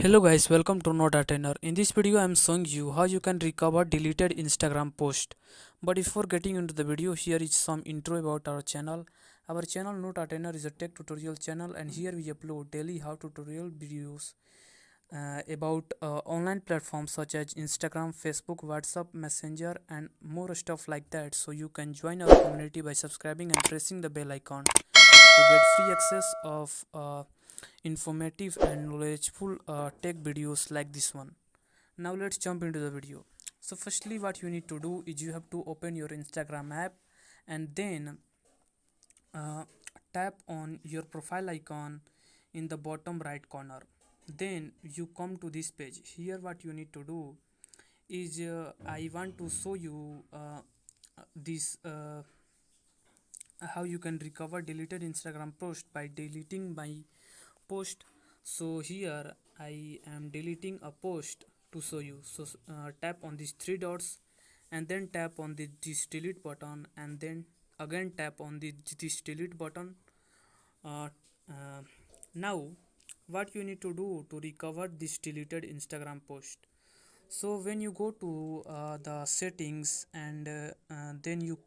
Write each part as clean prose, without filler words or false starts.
Hello guys, welcome to Noteartener. In this video I am showing you how you can recover deleted Instagram post. But before getting into the video, here is some intro about our channel. Our channel Noteartener is a tech tutorial channel, and here we upload daily how tutorial videos about online platforms such as Instagram, Facebook, WhatsApp, Messenger and more stuff like that. So you can join our community by subscribing and pressing the bell icon to get free access of informative and knowledgeable tech videos like this one. Now let's jump into the video. So firstly, what you need to do is you have to open your Instagram app and then uh, tap on your profile icon in the bottom right corner. Then you come to this page. Here what you need to do is I want to show you this how you can recover deleted Instagram post by deleting my post. So here I am deleting a post to show you. So tap on these three dots and then tap on this delete button and then again tap on this delete button. uh, uh, Now what you need to do to recover this deleted Instagram post? So when you go to the settings and then you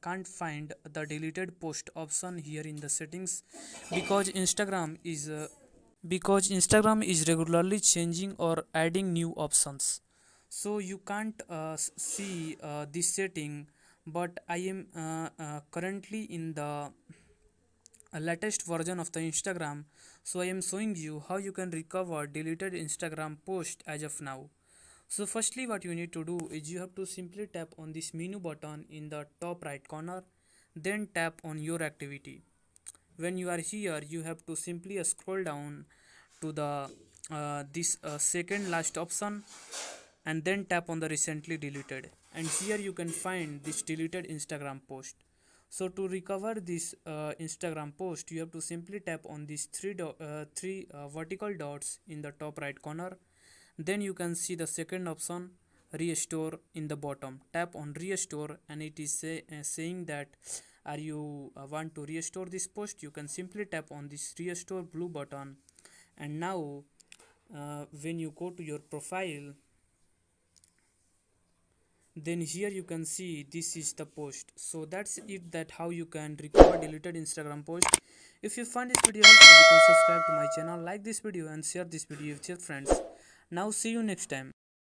can't find the deleted post option here in the settings, because Instagram is regularly changing or adding new options, so you can't see this setting. But I am currently in the latest version of the Instagram, so I am showing you how you can recover deleted Instagram post as of now. So firstly what you need to do is you have to simply tap on this menu button in the top right corner, then tap on your activity. When you are here, you have to simply scroll down to the this second last option and then tap on the recently deleted, and here you can find this deleted Instagram post. So to recover this Instagram post, you have to simply tap on these three vertical dots in the top right corner. Then you can see the second option, restore, in the bottom. Tap on restore and it is saying that are you want to restore this post. You can simply tap on this restore blue button, and now when you go to your profile, then here you can see this is the post. So that's it, that how you can recover deleted Instagram post. If you find this video helpful, you can subscribe to my channel, like this video and share this video with your friends. Now see you next time.